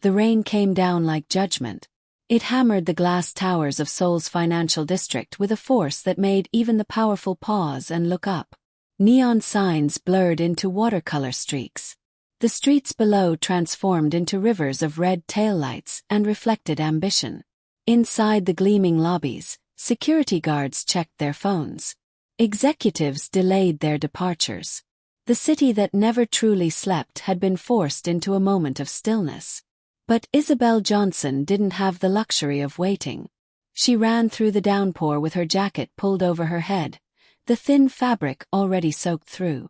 The rain came down like judgment. It hammered the glass towers of Seoul's financial district with a force that made even the powerful pause and look up. Neon signs blurred into watercolor streaks. The streets below transformed into rivers of red taillights and reflected ambition. Inside the gleaming lobbies, security guards checked their phones. Executives delayed their departures. The city that never truly slept had been forced into a moment of stillness. But Isabel Johnson didn't have the luxury of waiting. She ran through the downpour with her jacket pulled over her head, the thin fabric already soaked through.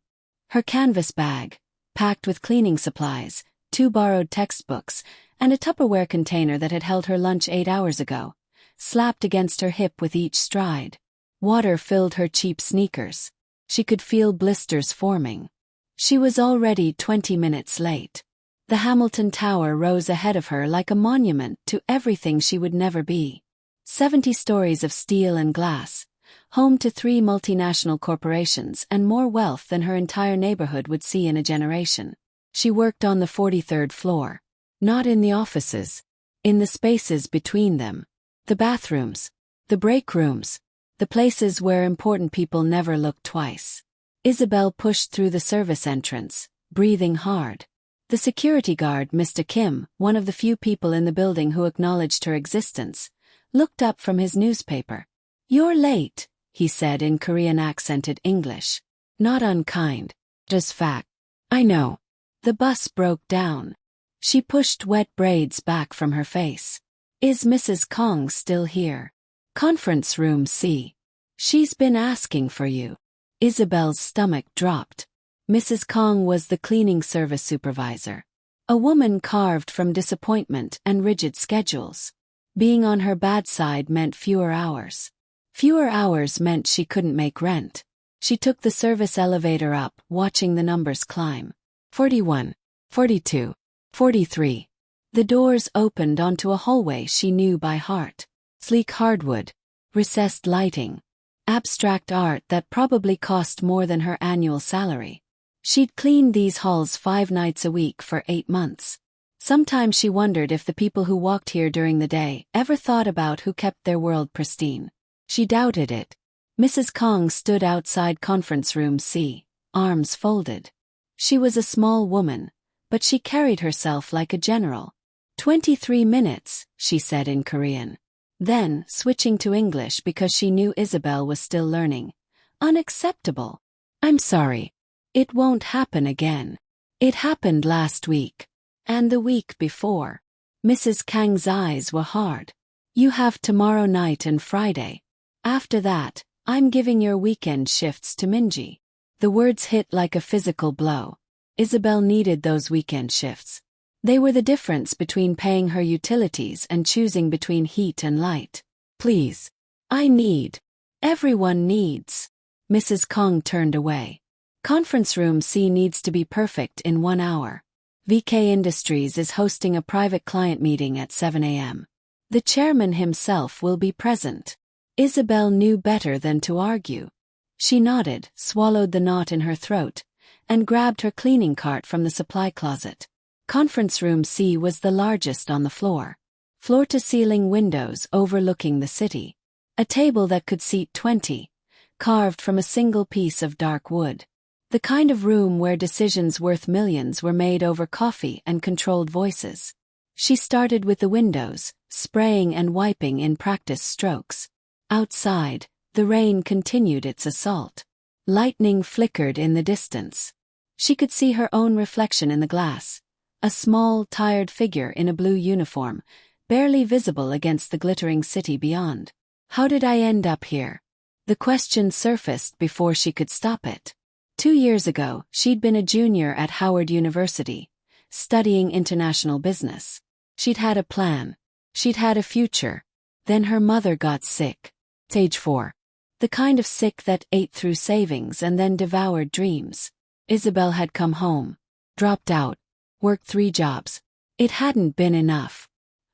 Her canvas bag, packed with cleaning supplies, 2 borrowed textbooks, and a Tupperware container that had held her lunch 8 hours ago, slapped against her hip with each stride. Water filled her cheap sneakers. She could feel blisters forming. She was already 20 minutes late. The Hamilton Tower rose ahead of her like a monument to everything she would never be. 70 stories of steel and glass, home to 3 multinational corporations and more wealth than her entire neighborhood would see in a generation. She worked on the 43rd floor. Not in the offices. In the spaces between them. The bathrooms. The break rooms. The places where important people never looked twice. Isabel pushed through the service entrance, breathing hard. The security guard, Mr. Kim, one of the few people in the building who acknowledged her existence, looked up from his newspaper. "You're late," he said in Korean-accented English. Not unkind, just fact. "I know." The bus broke down. She pushed wet braids back from her face. "Is Mrs. Kong still here?" "Conference room C. She's been asking for you." Isabel's stomach dropped. Mrs. Kong was the cleaning service supervisor. A woman carved from disappointment and rigid schedules. Being on her bad side meant fewer hours. Fewer hours meant she couldn't make rent. She took the service elevator up, watching the numbers climb. 41, 42, 43. The doors opened onto a hallway she knew by heart. Sleek hardwood, recessed lighting, abstract art that probably cost more than her annual salary. She'd cleaned these halls 5 nights a week for 8 months. Sometimes she wondered if the people who walked here during the day ever thought about who kept their world pristine. She doubted it. Mrs. Kong stood outside conference room C, arms folded. She was a small woman, but she carried herself like a general. 23 minutes, she said in Korean. Then, switching to English because she knew Isabel was still learning. "Unacceptable. I'm sorry. It won't happen again. It happened last week. And the week before." Mrs. Kang's eyes were hard. "You have tomorrow night and Friday. After that, I'm giving your weekend shifts to Minji." The words hit like a physical blow. Isabel needed those weekend shifts. They were the difference between paying her utilities and choosing between heat and light. "Please. I need. Everyone needs." Mrs. Kong turned away. "Conference room C needs to be perfect in 1 hour. VK Industries is hosting a private client meeting at 7 a.m. The chairman himself will be present." Isabel knew better than to argue. She nodded, swallowed the knot in her throat, and grabbed her cleaning cart from the supply closet. Conference room C was the largest on the floor. Floor-to-ceiling windows overlooking the city. A table that could seat 20, carved from a single piece of dark wood. The kind of room where decisions worth millions were made over coffee and controlled voices. She started with the windows, spraying and wiping in practice strokes. Outside, the rain continued its assault. Lightning flickered in the distance. She could see her own reflection in the glass. A small, tired figure in a blue uniform, barely visible against the glittering city beyond. How did I end up here? The question surfaced before she could stop it. 2 years ago, she'd been a junior at Howard University, studying international business. She'd had a plan. She'd had a future. Then her mother got sick. Stage 4. The kind of sick that ate through savings and then devoured dreams. Isabel had come home. Dropped out. Worked 3 jobs. It hadn't been enough.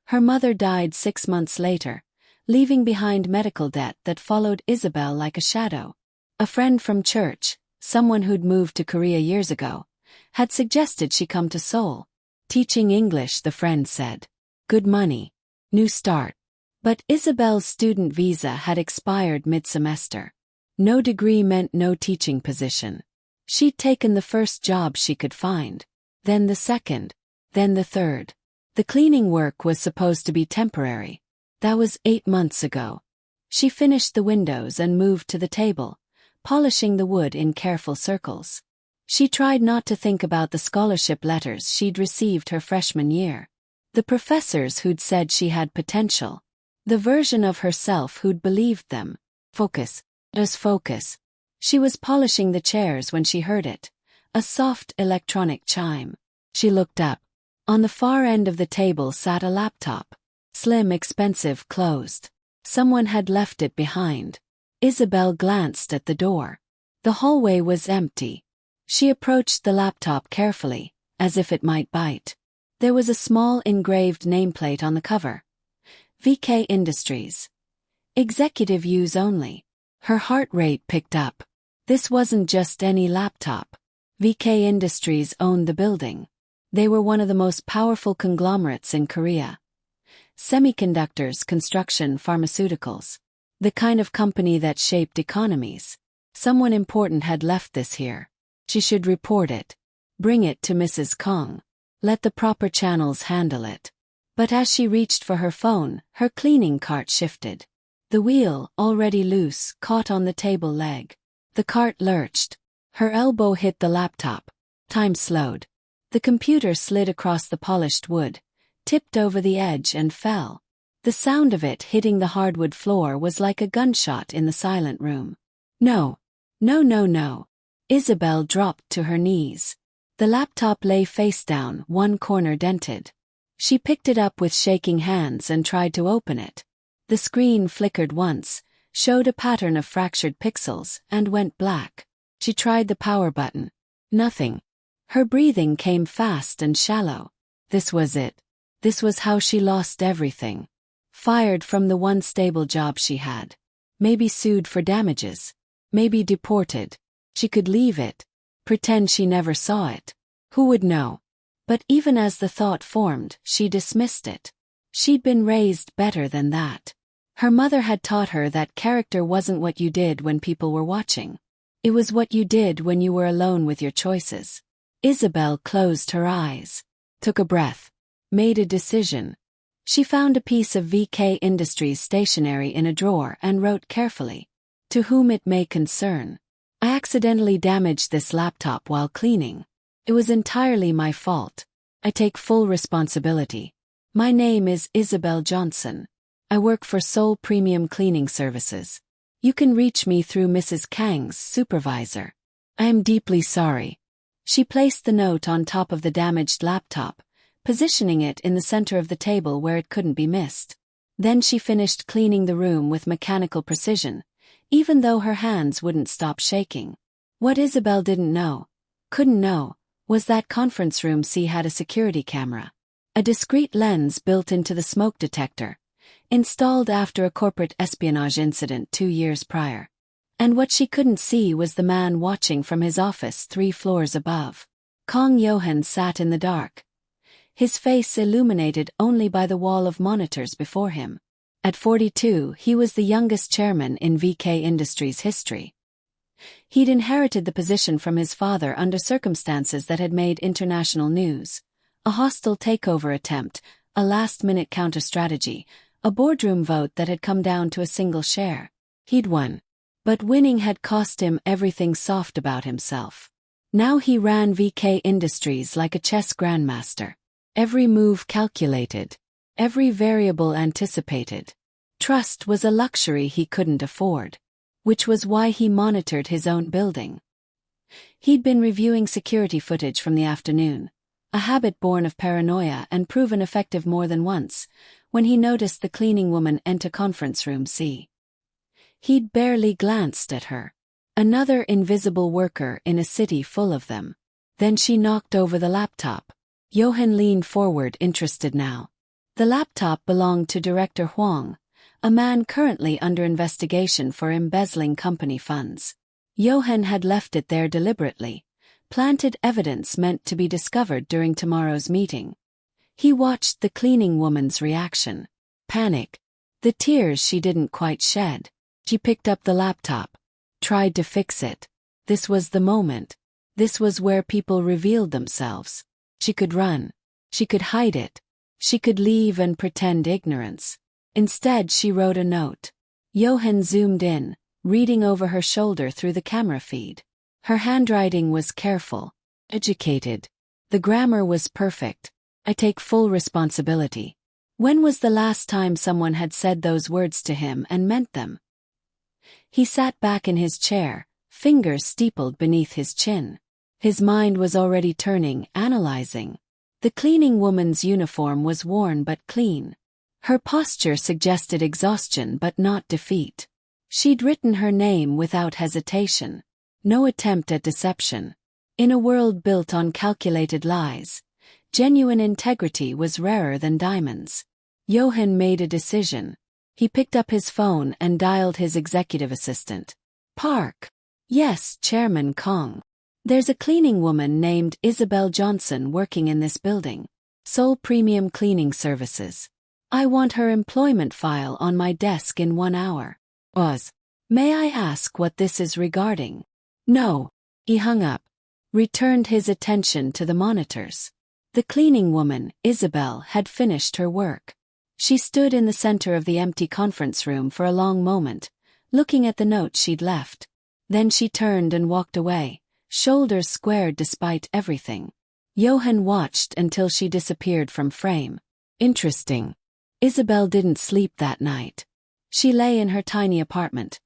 Her mother died 6 months later, leaving behind medical debt that followed Isabel like a shadow. A friend from church, someone who'd moved to Korea years ago, had suggested she come to Seoul. Teaching English, the friend said. Good money. New start. But Isabel's student visa had expired mid-semester. No degree meant no teaching position. She'd taken the first job she could find, then the second, then the third. The cleaning work was supposed to be temporary. That was 8 months ago. She finished the windows and moved to the table, polishing the wood in careful circles. She tried not to think about the scholarship letters she'd received her freshman year. The professors who'd said she had potential. The version of herself who'd believed them. Focus. Just focus. She was polishing the chairs when she heard it. A soft electronic chime. She looked up. On the far end of the table sat a laptop. Slim, expensive, closed. Someone had left it behind. Isabel glanced at the door. The hallway was empty. She approached the laptop carefully, as if it might bite. There was a small engraved nameplate on the cover. VK Industries. Executive use only. Her heart rate picked up. This wasn't just any laptop. VK Industries owned the building. They were one of the most powerful conglomerates in Korea. Semiconductors, construction, pharmaceuticals. The kind of company that shaped economies. Someone important had left this here. She should report it. Bring it to Mrs. Kong. Let the proper channels handle it. But as she reached for her phone, her cleaning cart shifted. The wheel, already loose, caught on the table leg. The cart lurched. Her elbow hit the laptop. Time slowed. The computer slid across the polished wood, tipped over the edge and fell. The sound of it hitting the hardwood floor was like a gunshot in the silent room. No. No, no, no. Isabel dropped to her knees. The laptop lay face down, one corner dented. She picked it up with shaking hands and tried to open it. The screen flickered once, showed a pattern of fractured pixels, and went black. She tried the power button. Nothing. Her breathing came fast and shallow. This was it. This was how she lost everything. Fired from the one stable job she had. Maybe sued for damages. Maybe deported. She could leave it. Pretend she never saw it. Who would know? But even as the thought formed, she dismissed it. She'd been raised better than that. Her mother had taught her that character wasn't what you did when people were watching. It was what you did when you were alone with your choices. Isabel closed her eyes, took a breath, made a decision. She found a piece of VK Industries stationery in a drawer and wrote carefully, "To whom it may concern. I accidentally damaged this laptop while cleaning. It was entirely my fault. I take full responsibility. My name is Isabel Johnson. I work for SEOUL Premium Cleaning Services. You can reach me through Mrs. Kang's supervisor. I am deeply sorry." She placed the note on top of the damaged laptop, positioning it in the center of the table where it couldn't be missed. Then she finished cleaning the room with mechanical precision, even though her hands wouldn't stop shaking. What Isabel didn't know, couldn't know, was that conference room C had a security camera. A discreet lens built into the smoke detector, installed after a corporate espionage incident 2 years prior. And what she couldn't see was the man watching from his office 3 floors above. Kong Johan sat in the dark, his face illuminated only by the wall of monitors before him. At 42, he was the youngest chairman in VK Industries history. He'd inherited the position from his father under circumstances that had made international news. A hostile takeover attempt, a last-minute counter-strategy, a boardroom vote that had come down to a single share. He'd won. But winning had cost him everything soft about himself. Now he ran VK Industries like a chess grandmaster. Every move calculated. Every variable anticipated. Trust was a luxury he couldn't afford. Which was why he monitored his own building. He'd been reviewing security footage from the afternoon, a habit born of paranoia and proven effective more than once, when he noticed the cleaning woman enter conference room C. He'd barely glanced at her. Another invisible worker in a city full of them. Then she knocked over the laptop. Johan leaned forward, interested now. The laptop belonged to Director Huang, a man currently under investigation for embezzling company funds. Johan had left it there deliberately, planted evidence meant to be discovered during tomorrow's meeting. He watched the cleaning woman's reaction. Panic. The tears she didn't quite shed. She picked up the laptop. Tried to fix it. This was the moment. This was where people revealed themselves. She could run. She could hide it. She could leave and pretend ignorance. Instead, she wrote a note. Johan zoomed in, reading over her shoulder through the camera feed. Her handwriting was careful, educated. The grammar was perfect. I take full responsibility. When was the last time someone had said those words to him and meant them? He sat back in his chair, fingers steepled beneath his chin. His mind was already turning, analyzing. The cleaning woman's uniform was worn but clean. Her posture suggested exhaustion but not defeat. She'd written her name without hesitation. No attempt at deception. In a world built on calculated lies, genuine integrity was rarer than diamonds. Johan made a decision. He picked up his phone and dialed his executive assistant. Park. Yes, Chairman Kong. There's a cleaning woman named Isabel Johnson working in this building. SEOUL Premium Cleaning Services. I want her employment file on my desk in 1 hour. May I ask what this is regarding? No. He hung up. Returned his attention to the monitors. The cleaning woman, Isabel, had finished her work. She stood in the center of the empty conference room for a long moment, looking at the note she'd left. Then she turned and walked away, shoulders squared despite everything. Johan watched until she disappeared from frame. Interesting. Isabel didn't sleep that night. She lay in her tiny apartment,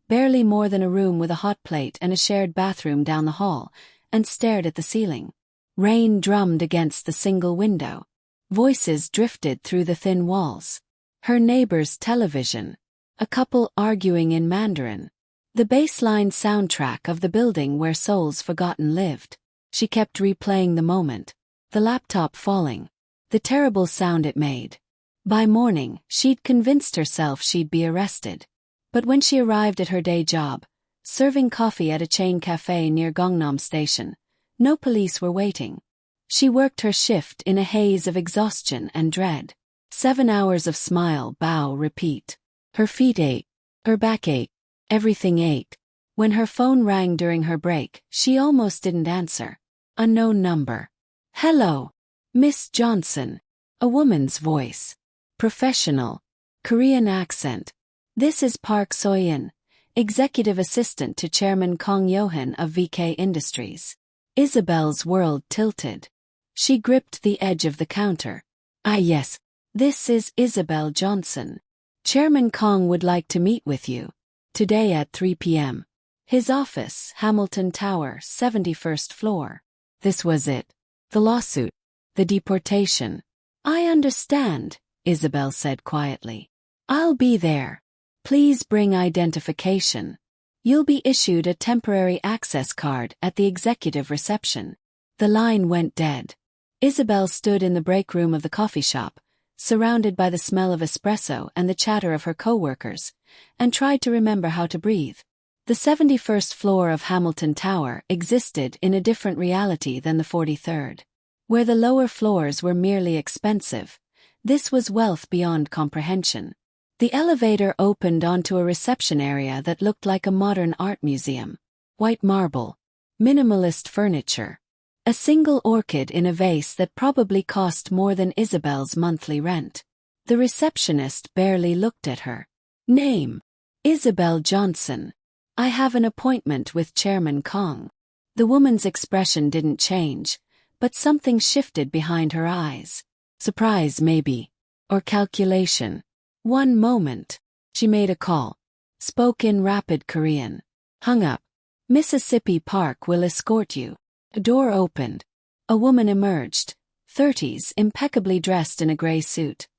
barely more than a room with a hot plate and a shared bathroom down the hall, and stared at the ceiling. Rain drummed against the single window. Voices drifted through the thin walls. Her neighbor's television. A couple arguing in Mandarin. The baseline soundtrack of the building where souls forgotten lived. She kept replaying the moment. The laptop falling. The terrible sound it made. By morning, she'd convinced herself she'd be arrested. But when she arrived at her day job, serving coffee at a chain cafe near Gangnam Station, no police were waiting. She worked her shift in a haze of exhaustion and dread. 7 hours of smile, bow, repeat. Her feet ached. Her back ached. Everything ached. When her phone rang during her break, she almost didn't answer. Unknown number. Hello. Miss Johnson. A woman's voice. Professional. Korean accent. This is Park Soyin, executive assistant to Chairman Kong Johan of VK Industries. Isabel's world tilted. She gripped the edge of the counter. Ah yes, this is Isabel Johnson. Chairman Kong would like to meet with you. Today at 3 p.m. His office, Hamilton Tower, 71st floor. This was it. The lawsuit. The deportation. I understand, Isabel said quietly. I'll be there. Please bring identification. You'll be issued a temporary access card at the executive reception. The line went dead. Isabel stood in the break room of the coffee shop, surrounded by the smell of espresso and the chatter of her co-workers, and tried to remember how to breathe. The 71st floor of Hamilton Tower existed in a different reality than the 43rd. Where the lower floors were merely expensive, this was wealth beyond comprehension. The elevator opened onto a reception area that looked like a modern art museum. White marble. Minimalist furniture. A single orchid in a vase that probably cost more than Isabel's monthly rent. The receptionist barely looked at her. Name. Isabel Johnson. I have an appointment with Chairman Kong. The woman's expression didn't change, but something shifted behind her eyes. Surprise maybe. Or calculation. 1 moment. She made a call. Spoke in rapid Korean. Hung up. Mississippi Park will escort you. A door opened. A woman emerged. 30s, impeccably dressed in a gray suit.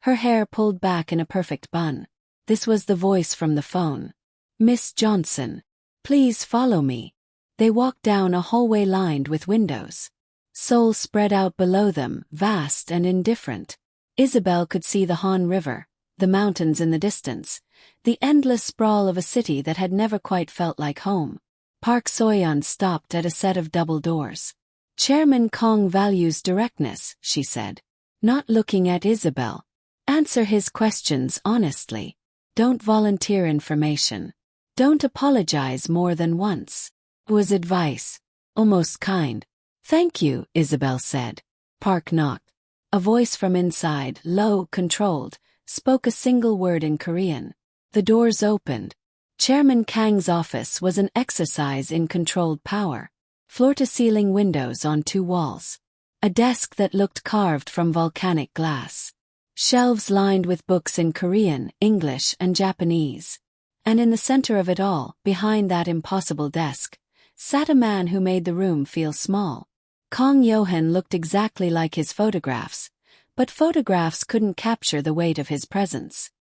Her hair pulled back in a perfect bun. This was the voice from the phone. Miss Johnson. Please follow me. They walked down a hallway lined with windows. Seoul spread out below them, vast and indifferent. Isabel could see the Han River, the mountains in the distance, the endless sprawl of a city that had never quite felt like home. Park Soyeon stopped at a set of double doors. Chairman Kong values directness, she said. Not looking at Isabel. Answer his questions honestly. Don't volunteer information. Don't apologize more than once. Was advice. Almost kind. Thank you, Isabel said. Park knocked. A voice from inside, low, controlled, spoke a single word in Korean. The doors opened. Chairman Kang's office was an exercise in controlled power. Floor-to-ceiling windows on 2 walls. A desk that looked carved from volcanic glass. Shelves lined with books in Korean, English, and Japanese. And in the center of it all, behind that impossible desk, sat a man who made the room feel small. Kong Yohan looked exactly like his photographs, but photographs couldn't capture the weight of his presence.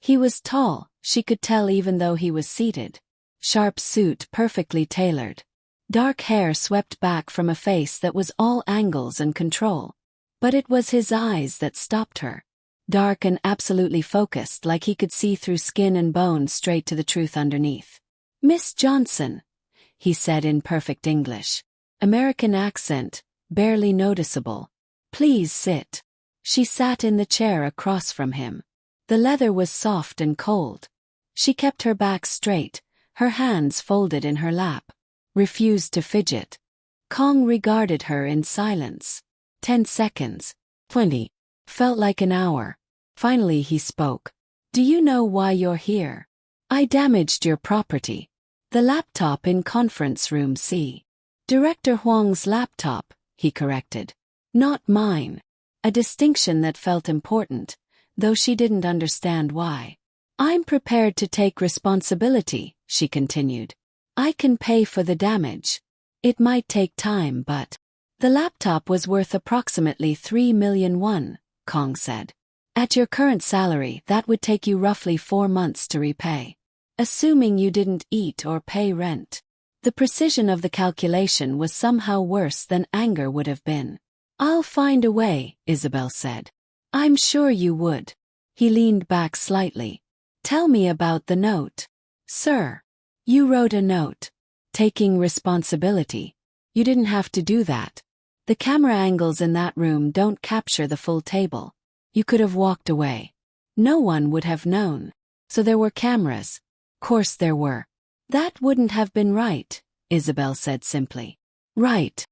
He was tall, she could tell even though he was seated. Sharp suit perfectly tailored. Dark hair swept back from a face that was all angles and control. But it was his eyes that stopped her. Dark and absolutely focused, like he could see through skin and bone straight to the truth underneath. "Miss Johnson," he said in perfect English. American accent, barely noticeable. "Please sit." She sat in the chair across from him. The leather was soft and cold. She kept her back straight, her hands folded in her lap. Refused to fidget. Kong regarded her in silence. 10 seconds. 20. Felt like an hour. Finally he spoke. "Do you know why you're here?" "I damaged your property." "The laptop in conference room C." "Director Huang's laptop," he corrected. "Not mine." A distinction that felt important, though she didn't understand why. "I'm prepared to take responsibility," she continued. "I can pay for the damage. It might take time, but..." "The laptop was worth approximately 3 million won," Kong said. "At your current salary, that would take you roughly 4 months to repay. Assuming you didn't eat or pay rent." The precision of the calculation was somehow worse than anger would have been. "I'll find a way," Isabel said. "I'm sure you would." He leaned back slightly. "Tell me about the note." "Sir, you wrote a note. Taking responsibility. You didn't have to do that. The camera angles in that room don't capture the full table. You could have walked away. No one would have known. So there were cameras. Course there were. That wouldn't have been right," Isabel said simply. "Right."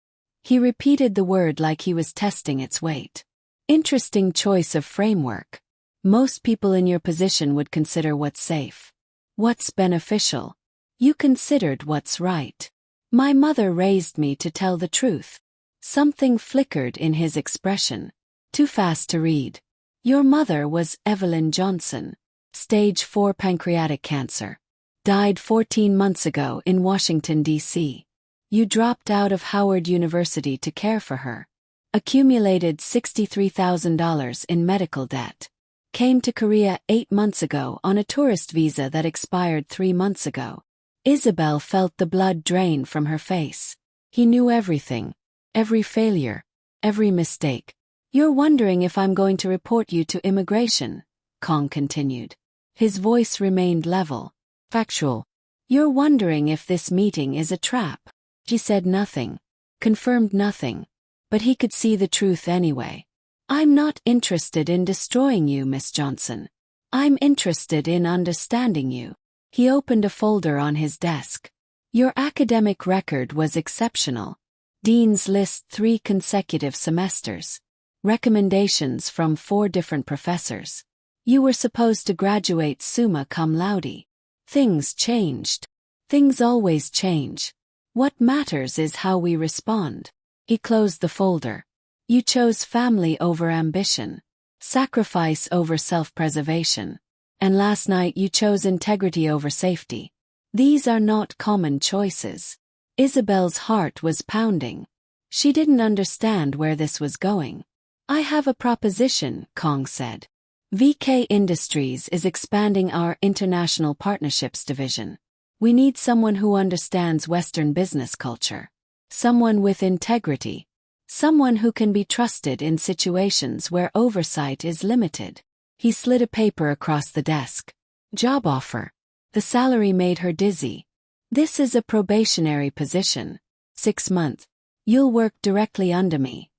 He repeated the word like he was testing its weight. "Interesting choice of framework. Most people in your position would consider what's safe. What's beneficial. You considered what's right. My mother raised me to tell the truth." Something flickered in his expression. Too fast to read. "Your mother was Evelyn Johnson. Stage 4 pancreatic cancer. Died 14 months ago in Washington, D.C. You dropped out of Howard University to care for her. Accumulated $63,000 in medical debt. Came to Korea 8 months ago on a tourist visa that expired 3 months ago." Isabel felt the blood drain from her face. He knew everything. Every failure. Every mistake. "You're wondering if I'm going to report you to immigration," Kong continued. His voice remained level. "Factual. You're wondering if this meeting is a trap." She said nothing. Confirmed nothing. But he could see the truth anyway. "I'm not interested in destroying you, Miss Johnson. I'm interested in understanding you." He opened a folder on his desk. "Your academic record was exceptional. Dean's List 3 consecutive semesters. Recommendations from 4 different professors. You were supposed to graduate summa cum laude. Things changed. Things always change. What matters is how we respond." He closed the folder. "You chose family over ambition. Sacrifice over self-preservation. And last night you chose integrity over safety. These are not common choices." Isabel's heart was pounding. She didn't understand where this was going. "I have a proposition," Kong said. "VK Industries is expanding our international partnerships division. We need someone who understands Western business culture. Someone with integrity. Someone who can be trusted in situations where oversight is limited." He slid a paper across the desk. "Job offer." The salary made her dizzy. This is a probationary position. 6 months. You'll work directly under me,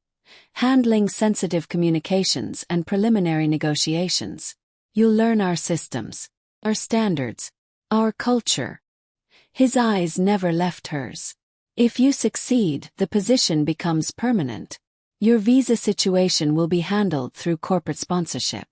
handling sensitive communications and preliminary negotiations. You'll learn our systems, our standards, our culture. His eyes never left hers. If you succeed, the position becomes permanent. Your visa situation will be handled through corporate sponsorship.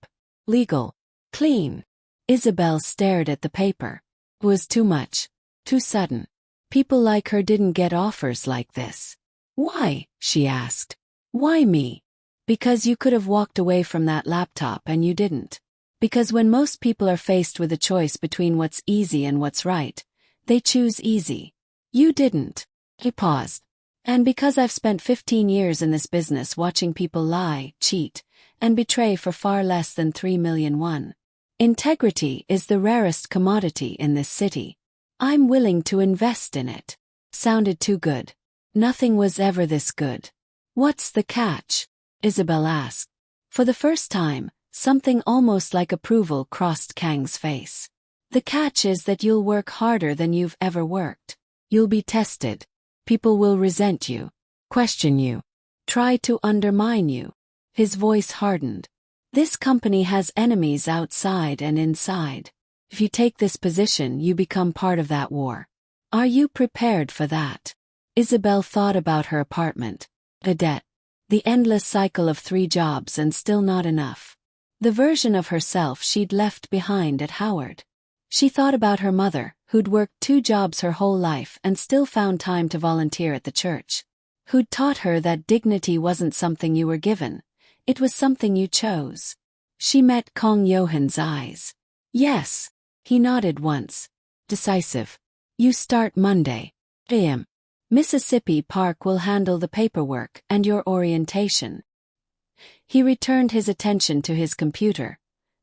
Legal. Clean. Isabel stared at the paper. It was too much. Too sudden. People like her didn't get offers like this. Why? She asked. Why me? Because you could have walked away from that laptop and you didn't. Because when most people are faced with a choice between what's easy and what's right, they choose easy. You didn't. He paused. And because I've spent 15 years in this business watching people lie, cheat, and betray for far less than 3 million won. Integrity is the rarest commodity in this city. I'm willing to invest in it. Sounded too good. Nothing was ever this good. What's the catch? Isabel asked. For the first time, something almost like approval crossed Kang's face. The catch is that you'll work harder than you've ever worked. You'll be tested. People will resent you, question you, try to undermine you. His voice hardened. This company has enemies outside and inside. If you take this position, you become part of that war. Are you prepared for that? Isabel thought about her apartment, the debt, the endless cycle of 3 jobs and still not enough. The version of herself she'd left behind at Howard. She thought about her mother, who'd worked 2 jobs her whole life and still found time to volunteer at the church. Who'd taught her that dignity wasn't something you were given, it was something you chose. She met Kong Yohan's eyes. Yes. He nodded once. Decisive. You start Monday. A.M. Mississippi Park will handle the paperwork and your orientation. He returned his attention to his computer.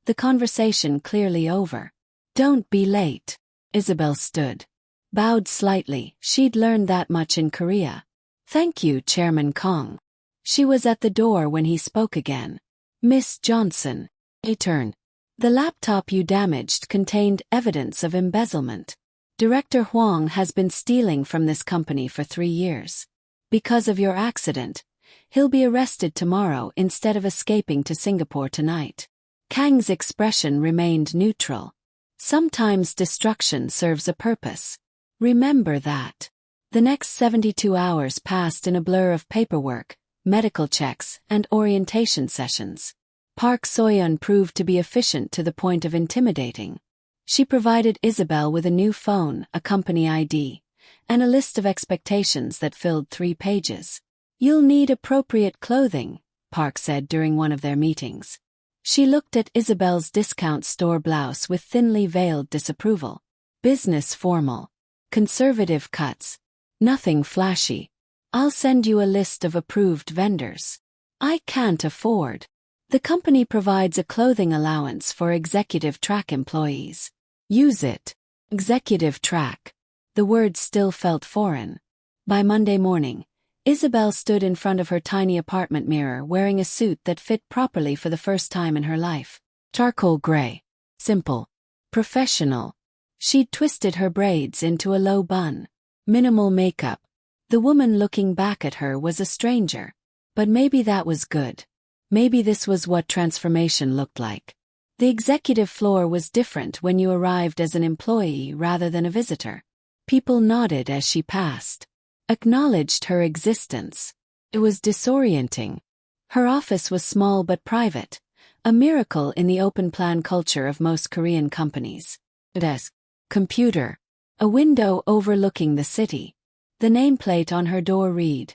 The conversation clearly over. Don't be late. Isabel stood. Bowed slightly. She'd learned that much in Korea. Thank you, Chairman Kong. She was at the door when he spoke again. Miss Johnson. He turned. The laptop you damaged contained evidence of embezzlement. Director Huang has been stealing from this company for 3 years. Because of your accident, he'll be arrested tomorrow instead of escaping to Singapore tonight. Kang's expression remained neutral. Sometimes destruction serves a purpose. Remember that. The next 72 hours passed in a blur of paperwork, medical checks, and orientation sessions. Park Soyeon proved to be efficient to the point of intimidating. She provided Isabel with a new phone, a company ID, and a list of expectations that filled 3 pages. You'll need appropriate clothing, Park said during one of their meetings. She looked at Isabel's discount store blouse with thinly veiled disapproval. Business formal. Conservative cuts. Nothing flashy. I'll send you a list of approved vendors. I can't afford. The company provides a clothing allowance for executive track employees. Use it. Executive track. The word still felt foreign. By Monday morning, Isabel stood in front of her tiny apartment mirror wearing a suit that fit properly for the first time in her life. Charcoal gray. Simple. Professional. She'd twisted her braids into a low bun. Minimal makeup. The woman looking back at her was a stranger. But maybe that was good. Maybe this was what transformation looked like. The executive floor was different when you arrived as an employee rather than a visitor. People nodded as she passed. Acknowledged her existence. It was disorienting. Her office was small but private, a miracle in the open-plan culture of most Korean companies. Desk. Computer. A window overlooking the city. The nameplate on her door read,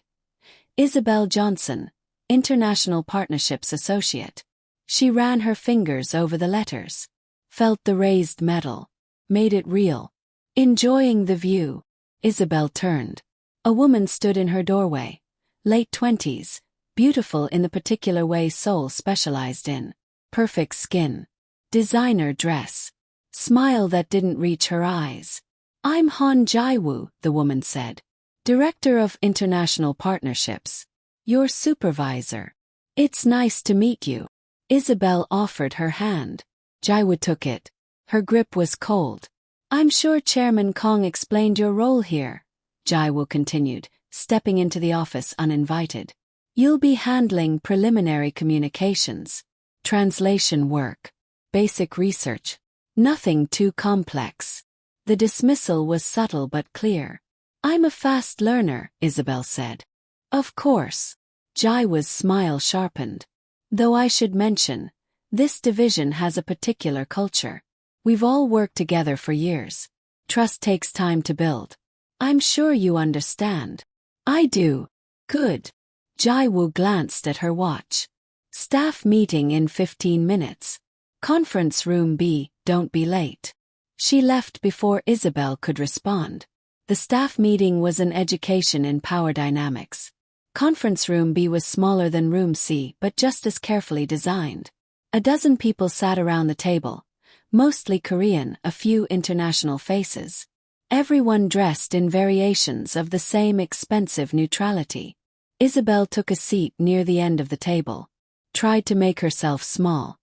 Isabel Johnson, International Partnerships Associate. She ran her fingers over the letters. Felt the raised metal. Made it real. Enjoying the view. Isabel turned. A woman stood in her doorway. Late 20s, beautiful in the particular way SEOUL specialized in. Perfect skin. Designer dress. Smile that didn't reach her eyes. I'm Han Jae-woo, the woman said. Director of International Partnerships. Your supervisor. It's nice to meet you. Isabel offered her hand. Jae-woo took it. Her grip was cold. I'm sure Chairman Kong explained your role here, Jaiwoo continued, stepping into the office uninvited. You'll be handling preliminary communications, translation work, basic research. Nothing too complex. The dismissal was subtle but clear. I'm a fast learner, Isabel said. Of course. Jaiwoo's smile sharpened. Though I should mention, this division has a particular culture. We've all worked together for years. Trust takes time to build. I'm sure you understand. I do. Good. Jaiwoo glanced at her watch. Staff meeting in 15 minutes. Conference room B, don't be late. She left before Isabel could respond. The staff meeting was an education in power dynamics. Conference room B was smaller than room C but just as carefully designed. A dozen people sat around the table, mostly Korean, a few international faces. Everyone dressed in variations of the same expensive neutrality. Isabel took a seat near the end of the table. Tried to make herself small.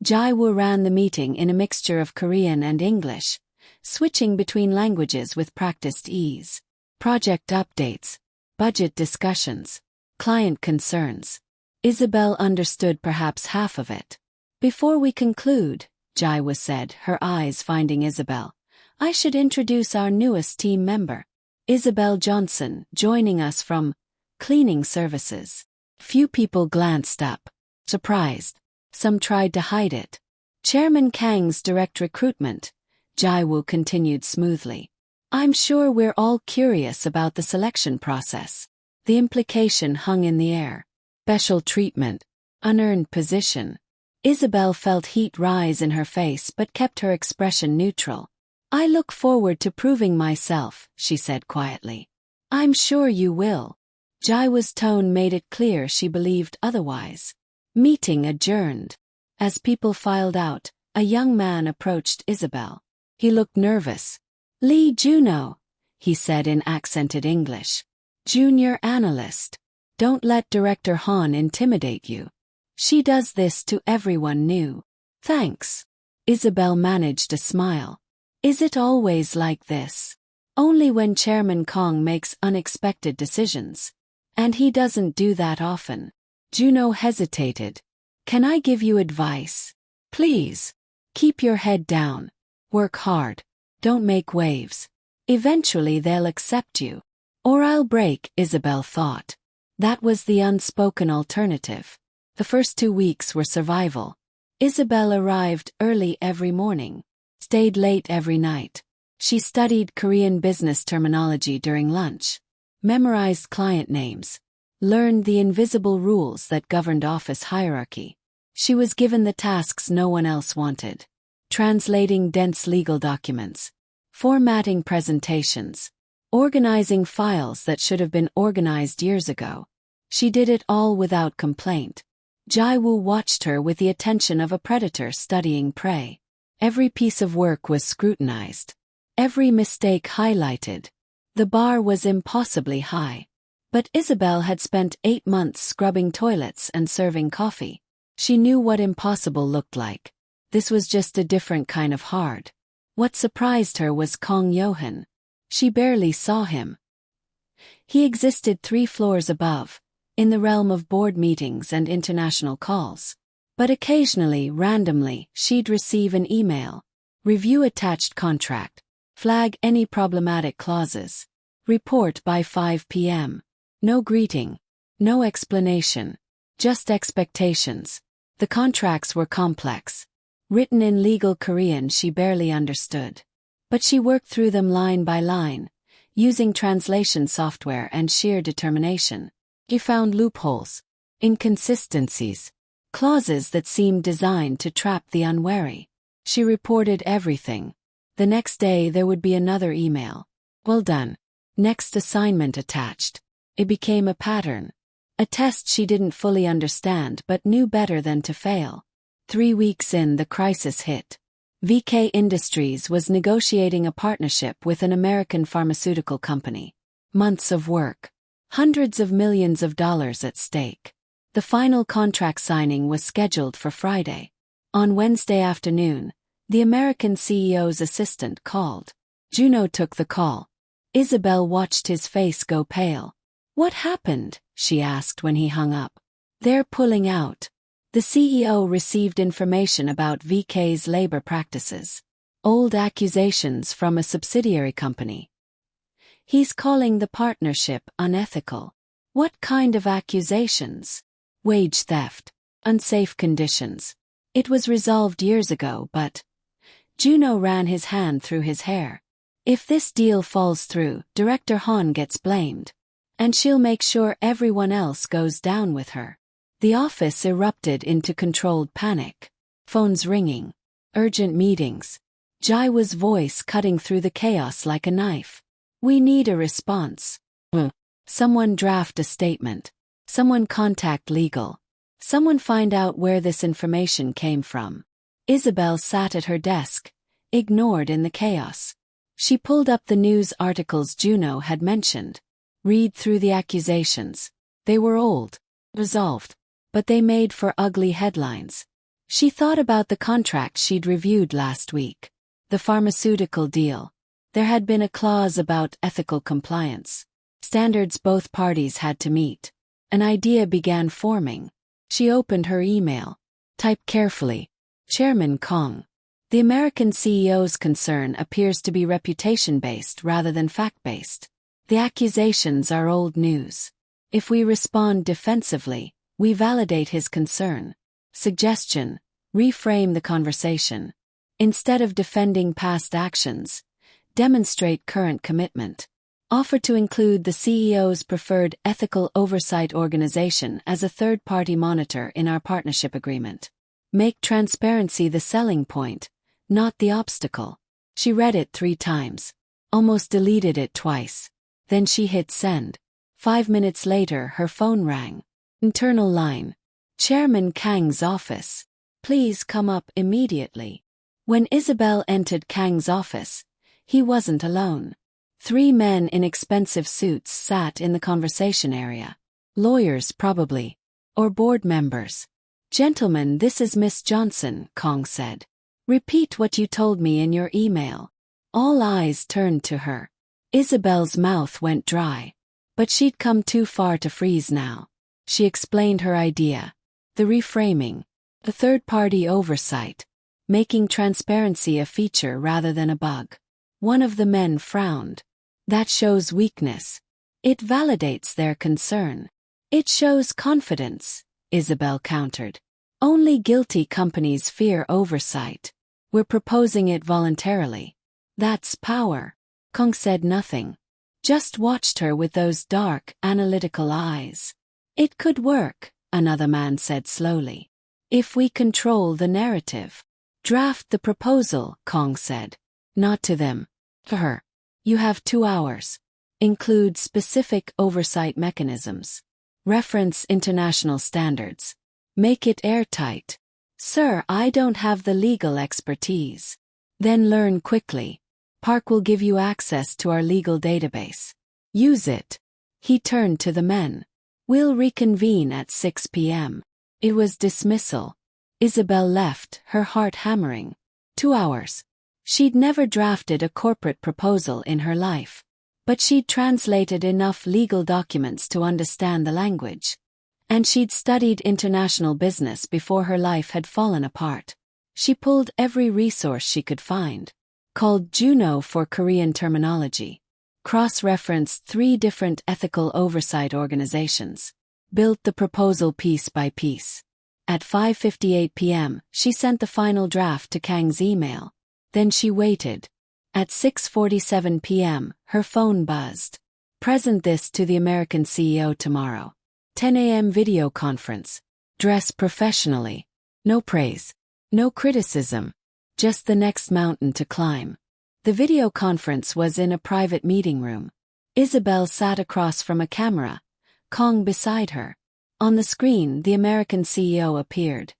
Jaiwoo ran the meeting in a mixture of Korean and English, switching between languages with practiced ease. Project updates, budget discussions, client concerns. Isabel understood perhaps half of it. Before we conclude, Jaiwoo said, her eyes finding Isabel, I should introduce our newest team member, Isabel Johnson, joining us from cleaning services. Few people glanced up, surprised. Some tried to hide it. Chairman Kang's direct recruitment, Jaiwoo continued smoothly. I'm sure we're all curious about the selection process. The implication hung in the air. Special treatment, unearned position. Isabel felt heat rise in her face but kept her expression neutral. I look forward to proving myself, she said quietly. I'm sure you will. Jaiwoo's tone made it clear she believed otherwise. Meeting adjourned. As people filed out, a young man approached Isabel. He looked nervous. Lee Juno, he said in accented English. Junior analyst. Don't let Director Han intimidate you. She does this to everyone new. Thanks. Isabel managed a smile. Is it always like this? Only when Chairman Kong makes unexpected decisions. And he doesn't do that often. Juno hesitated. Can I give you advice? Please. Keep your head down. Work hard. Don't make waves. Eventually they'll accept you. Or I'll break, Isabel thought. That was the unspoken alternative. The first 2 weeks were survival. Isabel arrived early every morning. Stayed late every night. She studied Korean business terminology during lunch. Memorized client names. Learned the invisible rules that governed office hierarchy. She was given the tasks no one else wanted. Translating dense legal documents. Formatting presentations. Organizing files that should have been organized years ago. She did it all without complaint. Jaiwoo watched her with the attention of a predator studying prey. Every piece of work was scrutinized. Every mistake highlighted. The bar was impossibly high. But Isabel had spent 8 months scrubbing toilets and serving coffee. She knew what impossible looked like. This was just a different kind of hard. What surprised her was Kong Yohan. She barely saw him. He existed 3 floors above, in the realm of board meetings and international calls. But occasionally, randomly, she'd receive an email. Review attached contract. Flag any problematic clauses. Report by 5 p.m. No greeting. No explanation. Just expectations. The contracts were complex. Written in legal Korean she barely understood. But she worked through them line by line, using translation software and sheer determination. She found loopholes, inconsistencies, clauses that seemed designed to trap the unwary. She reported everything. The next day there would be another email. Well done. Next assignment attached. It became a pattern. A test she didn't fully understand but knew better than to fail. 3 weeks in, the crisis hit. VK Industries was negotiating a partnership with an American pharmaceutical company. Months of work. Hundreds of millions of dollars at stake. The final contract signing was scheduled for Friday. On Wednesday afternoon, The American CEO's assistant called. Juno took the call. Isabel watched his face go pale. "What happened?" she asked when he hung up. "They're pulling out." The CEO received information about VK's labor practices. Old accusations from a subsidiary company. He's calling the partnership unethical. What kind of accusations? Wage theft. Unsafe conditions. It was resolved years ago, but... Juno ran his hand through his hair. "If this deal falls through, Director Han gets blamed. And she'll make sure everyone else goes down with her." The office erupted into controlled panic. Phones ringing. Urgent meetings. Jaiwa's voice cutting through the chaos like a knife. "We need a response. Someone draft a statement. Someone contact legal. Someone find out where this information came from." Isabel sat at her desk, ignored in the chaos. She pulled up the news articles Juno had mentioned. Read through the accusations. They were old, resolved, but they made for ugly headlines. She thought about the contract she'd reviewed last week. The pharmaceutical deal. There had been a clause about ethical compliance. Standards both parties had to meet. An idea began forming. She opened her email. Typed carefully. Chairman Kong. The American CEO's concern appears to be reputation-based rather than fact-based. The accusations are old news. If we respond defensively, we validate his concern. Suggestion: reframe the conversation. Instead of defending past actions, demonstrate current commitment. Offer to include the CEO's preferred ethical oversight organization as a third-party monitor in our partnership agreement. Make transparency the selling point, not the obstacle. She read it 3 times. Almost deleted it twice. Then she hit send. 5 minutes later her phone rang. Internal line. Chairman Kang's office. Please come up immediately. When Isabel entered Kang's office, he wasn't alone. 3 men in expensive suits sat in the conversation area. Lawyers probably. Or board members. "Gentlemen, this is Miss Johnson," Kong said. "Repeat what you told me in your email." All eyes turned to her. Isabel's mouth went dry. But she'd come too far to freeze now. She explained her idea. The reframing. The third-party oversight. Making transparency a feature rather than a bug. One of the men frowned. "That shows weakness. It validates their concern." "It shows confidence," Isabel countered. "Only guilty companies fear oversight. We're proposing it voluntarily." "That's power." Kong said nothing. Just watched her with those dark, analytical eyes. "It could work," another man said slowly. "If we control the narrative." "Draft the proposal," Kong said. Not to them. To her. "You have 2 hours. Include specific oversight mechanisms. Reference international standards. Make it airtight." "Sir, I don't have the legal expertise." "Then learn quickly. Park will give you access to our legal database. Use it." He turned to the men. "We'll reconvene at 6 p.m. It was dismissal. Isabel left, her heart hammering. 2 hours. She'd never drafted a corporate proposal in her life. But she'd translated enough legal documents to understand the language. And she'd studied international business before her life had fallen apart. She pulled every resource she could find. Called Juno for Korean terminology. Cross-referenced 3 different ethical oversight organizations. Built the proposal piece by piece. At 5:58 p.m., she sent the final draft to Kang's email. Then she waited. At 6:47 p.m., her phone buzzed. "Present this to the American CEO tomorrow. 10 a.m. video conference. Dress professionally. No praise. No criticism. Just the next mountain to climb." The video conference was in a private meeting room. Isabel sat across from a camera, Kong beside her. On the screen, the American CEO appeared.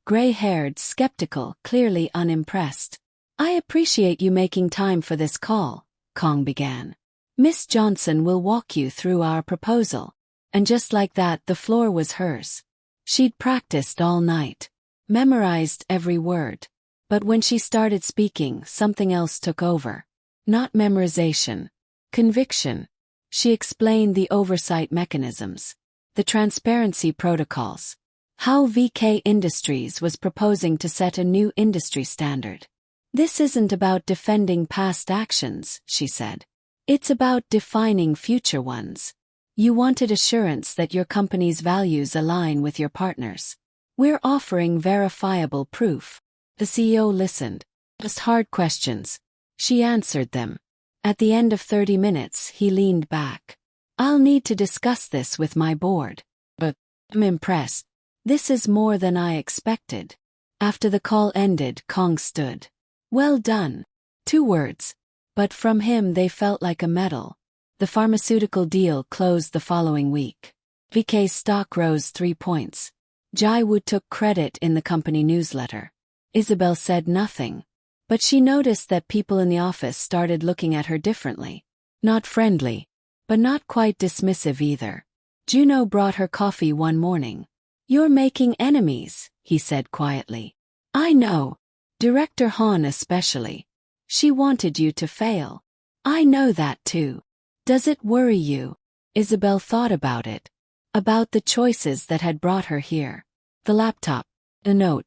Gray-haired, skeptical, clearly unimpressed. "I appreciate you making time for this call," Kong began. "Miss Johnson will walk you through our proposal." And just like that, the floor was hers. She'd practiced all night. Memorized every word. But when she started speaking, something else took over. Not memorization. Conviction. She explained the oversight mechanisms, the transparency protocols, how VK Industries was proposing to set a new industry standard. This isn't about defending past actions, she said. It's about defining future ones. You wanted assurance that your company's values align with your partners. We're offering verifiable proof. The CEO listened. Just hard questions. She answered them. At the end of 30 minutes, he leaned back. I'll need to discuss this with my board. But I'm impressed. This is more than I expected. After the call ended, Kong stood. Well done. 2 words. But from him they felt like a medal. The pharmaceutical deal closed the following week. VK's stock rose 3 points. Jai-woo took credit in the company newsletter. Isabel said nothing. But she noticed that people in the office started looking at her differently. Not friendly, but not quite dismissive either. Juno brought her coffee one morning. You're making enemies, he said quietly. I know. Director Han especially. She wanted you to fail. I know that too. Does it worry you? Isabel thought about it. About the choices that had brought her here. The laptop. The note.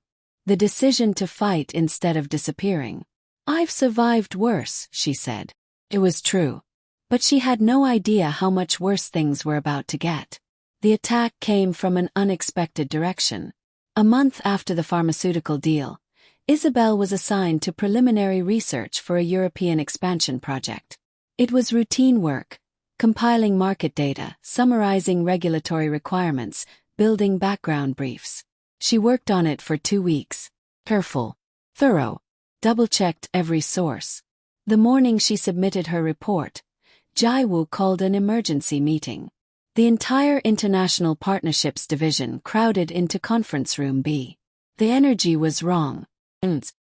The decision to fight instead of disappearing. I've survived worse, she said. It was true. But she had no idea how much worse things were about to get. The attack came from an unexpected direction. A month after the pharmaceutical deal, Isabel was assigned to preliminary research for a European expansion project. It was routine work, compiling market data, summarizing regulatory requirements, building background briefs. She worked on it for 2 weeks. Careful, thorough, double-checked every source. The morning she submitted her report, Jai-woo called an emergency meeting. The entire International Partnerships division crowded into conference room B. The energy was wrong.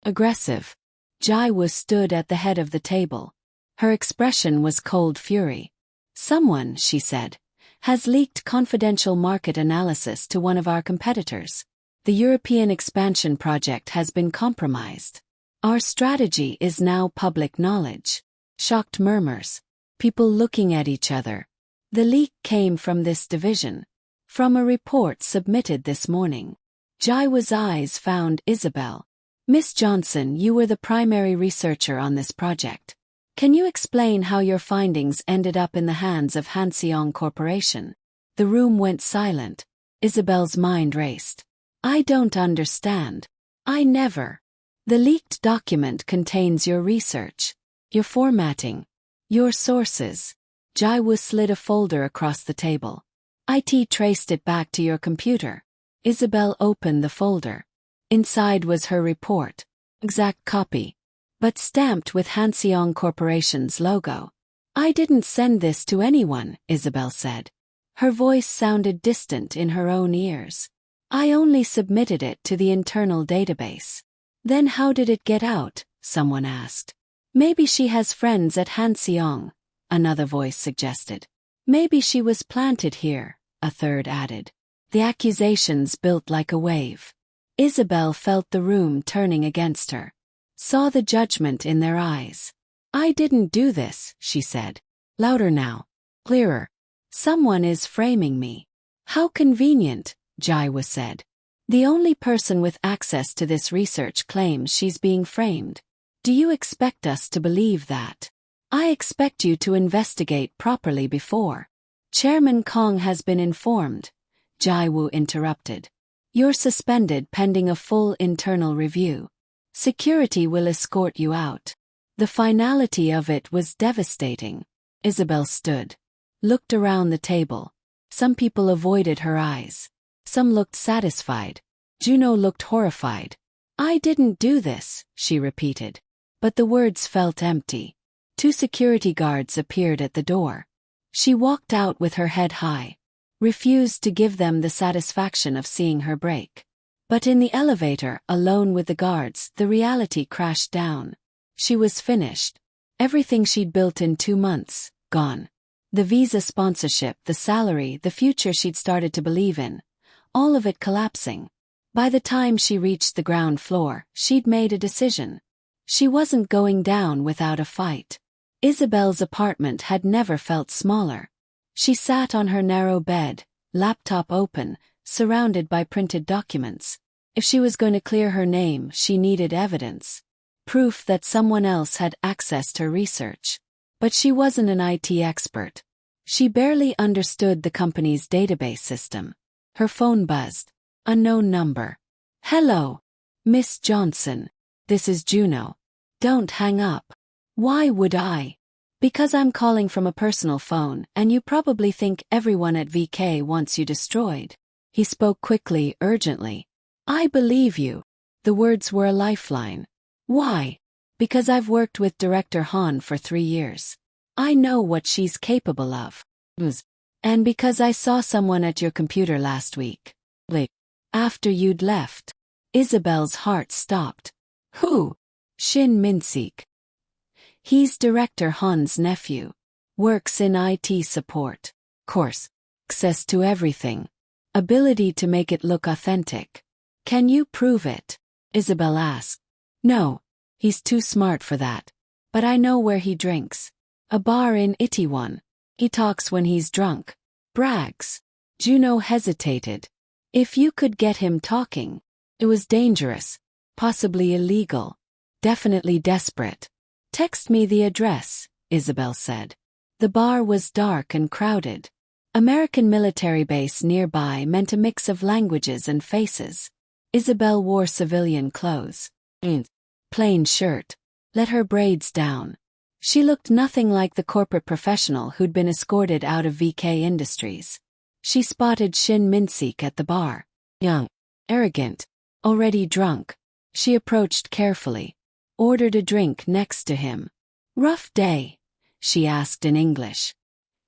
Aggressive. Jai-woo stood at the head of the table. Her expression was cold fury. Someone, she said, has leaked confidential market analysis to one of our competitors. The European expansion project has been compromised. Our strategy is now public knowledge. Shocked murmurs. People looking at each other. The leak came from this division. From a report submitted this morning. Jai-woo's eyes found Isabel. Miss Johnson, you were the primary researcher on this project. Can you explain how your findings ended up in the hands of SEOUL Corporation? The room went silent. Isabel's mind raced. I don't understand. I never. The leaked document contains your research, your formatting, your sources. Jai-woo slid a folder across the table. IT traced it back to your computer. Isabel opened the folder. Inside was her report. Exact copy. But stamped with SEOUL Corporation's logo. I didn't send this to anyone, Isabel said. Her voice sounded distant in her own ears. I only submitted it to the internal database. Then how did it get out? Someone asked. Maybe she has friends at SEOUL, another voice suggested. Maybe she was planted here, a third added. The accusations built like a wave. Isabel felt the room turning against her. Saw the judgment in their eyes. I didn't do this, she said. Louder now. Clearer. Someone is framing me. How convenient, Jai-woo said. The only person with access to this research claims she's being framed. Do you expect us to believe that? I expect you to investigate properly before. Chairman Kong has been informed. Jai-woo interrupted. You're suspended pending a full internal review. Security will escort you out. The finality of it was devastating. Isabel stood. Looked around the table. Some people avoided her eyes. Some looked satisfied. Juno looked horrified. I didn't do this, she repeated. But the words felt empty. 2 security guards appeared at the door. She walked out with her head high. Refused to give them the satisfaction of seeing her break. But in the elevator, alone with the guards, the reality crashed down. She was finished. Everything she'd built in 2 months, gone. The visa sponsorship, the salary, the future she'd started to believe in. All of it collapsing. By the time she reached the ground floor, she'd made a decision. She wasn't going down without a fight. Isabel's apartment had never felt smaller. She sat on her narrow bed, laptop open, surrounded by printed documents. If she was going to clear her name, she needed evidence. Proof that someone else had accessed her research. But she wasn't an IT expert. She barely understood the company's database system. Her phone buzzed. Unknown number. Hello, Miss Johnson. This is Juno. Don't hang up. Why would I? Because I'm calling from a personal phone, and you probably think everyone at VK wants you destroyed. He spoke quickly, urgently. I believe you. The words were a lifeline. Why? Because I've worked with Director Han for 3 years. I know what she's capable of. And because I saw someone at your computer last week. After you'd left. Isabel's heart stopped. Who? Shin Min-sik. He's Director Han's nephew. Works in IT support. Course. Access to everything. Ability to make it look authentic. Can you prove it? Isabel asked. No. He's too smart for that. But I know where he drinks. A bar in Itaewon. He talks when he's drunk. Brags. Juno hesitated. If you could get him talking. It was dangerous. Possibly illegal. Definitely desperate. Text me the address, Isabel said. The bar was dark and crowded. American military base nearby meant a mix of languages and faces. Isabel wore civilian clothes. Plain shirt. Let her braids down. She looked nothing like the corporate professional who'd been escorted out of VK Industries. She spotted Shin Min-sik at the bar. Young. Arrogant. Already drunk. She approached carefully. Ordered a drink next to him. Rough day? She asked in English.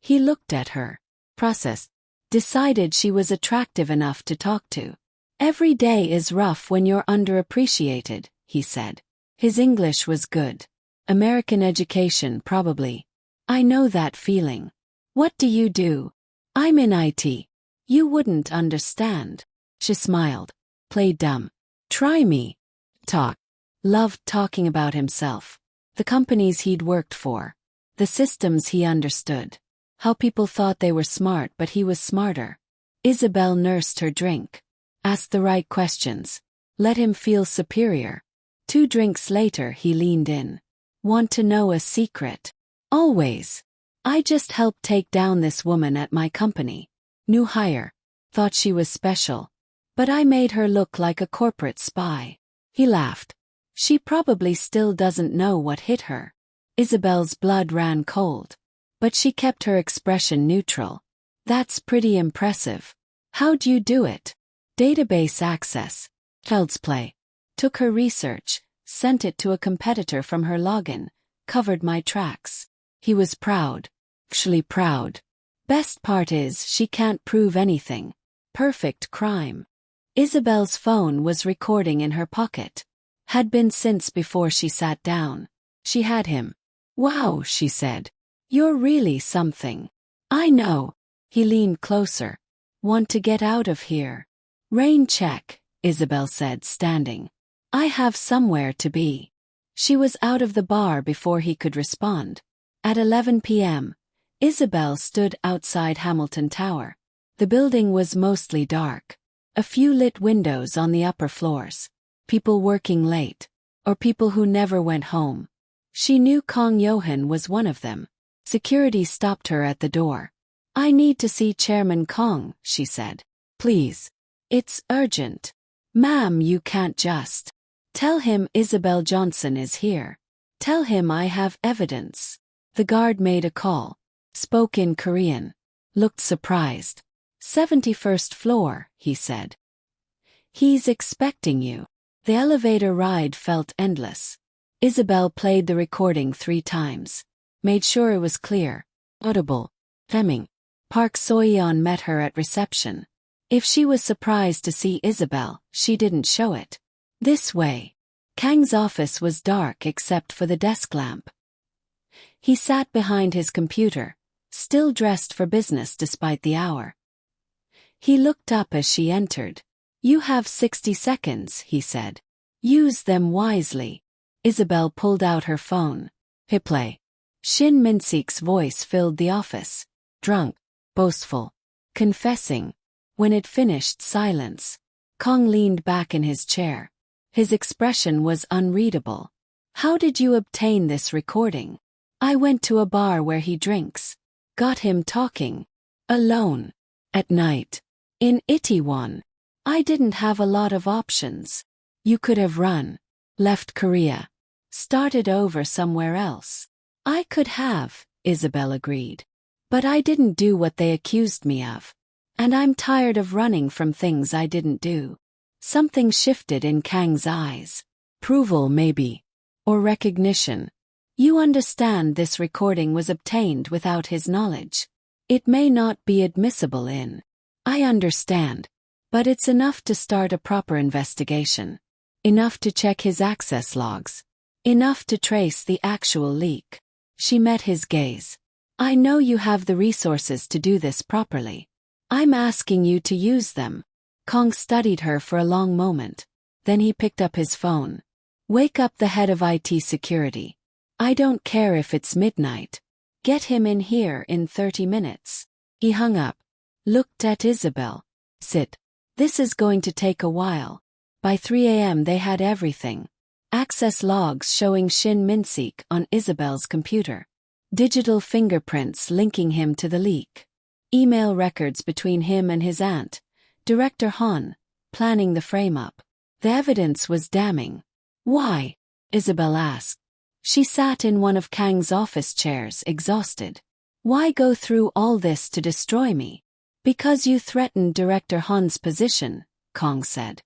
He looked at her. Processed. Decided she was attractive enough to talk to. Every day is rough when you're underappreciated, he said. His English was good. American education, probably. I know that feeling. What do you do? I'm in IT. You wouldn't understand. She smiled. Played dumb. Try me. Talk. Loved talking about himself. The companies he'd worked for. The systems he understood. How people thought they were smart, but he was smarter. Isabel nursed her drink. Asked the right questions. Let him feel superior. 2 drinks later he leaned in. Want to know a secret? Always. I just helped take down this woman at my company. New hire. Thought she was special. But I made her look like a corporate spy. He laughed. She probably still doesn't know what hit her. Isabel's blood ran cold. But she kept her expression neutral. That's pretty impressive. How'd you do it? Database access. Child's play. Took her research, sent it to a competitor from her login, covered my tracks. He was proud. Actually proud. Best part is she can't prove anything. Perfect crime. Isabel's phone was recording in her pocket. Had been since before she sat down. She had him. Wow, she said. You're really something. I know. He leaned closer. Want to get out of here? Rain check, Isabel said, standing. I have somewhere to be. She was out of the bar before he could respond. At 11 p.m., Isabel stood outside Hamilton Tower. The building was mostly dark. A few lit windows on the upper floors. People working late. Or people who never went home. She knew Kong Johan was one of them. Security stopped her at the door. I need to see Chairman Kong, she said. Please. It's urgent. Ma'am, you can't just. Tell him Isabel Johnson is here. Tell him I have evidence. The guard made a call. Spoke in Korean. Looked surprised. 71st floor, he said. He's expecting you. The elevator ride felt endless. Isabel played the recording 3 times. Made sure it was clear. Audible. Fleming. Park Soyeon met her at reception. If she was surprised to see Isabel, she didn't show it. This way. Kang's office was dark except for the desk lamp. He sat behind his computer, still dressed for business despite the hour. He looked up as she entered. You have 60 seconds, he said. Use them wisely. Isabel pulled out her phone. Hiplay. Shin Min-sik's voice filled the office. Drunk, boastful, confessing. When it finished, silence. Kong leaned back in his chair. His expression was unreadable. How did you obtain this recording? I went to a bar where he drinks. Got him talking. Alone. At night. In Itaewon. I didn't have a lot of options. You could have run. Left Korea. Started over somewhere else. I could have, Isabel agreed. But I didn't do what they accused me of. And I'm tired of running from things I didn't do. Something shifted in Kang's eyes. Approval maybe. Or recognition. You understand this recording was obtained without his knowledge. It may not be admissible in. I understand. But it's enough to start a proper investigation. Enough to check his access logs. Enough to trace the actual leak. She met his gaze. I know you have the resources to do this properly. I'm asking you to use them. Kong studied her for a long moment. Then he picked up his phone. Wake up the head of IT security. I don't care if it's midnight. Get him in here in 30 minutes. He hung up. Looked at Isabel. Sit. This is going to take a while. By 3 a.m. they had everything. Access logs showing Shin Min-sik on Isabel's computer. Digital fingerprints linking him to the leak. Email records between him and his aunt, Director Han, planning the frame-up. The evidence was damning. Why? Isabel asked. She sat in one of Kang's office chairs, exhausted. Why go through all this to destroy me? Because you threatened Director Han's position, Kong said.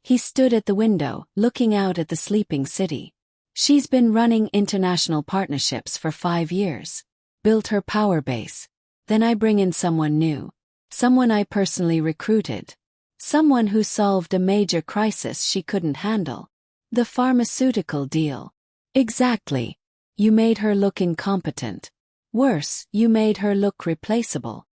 He stood at the window, looking out at the sleeping city. She's been running international partnerships for 5 years. Built her power base. Then I bring in someone new. Someone I personally recruited. Someone who solved a major crisis she couldn't handle. The pharmaceutical deal. Exactly. You made her look incompetent. Worse, you made her look replaceable.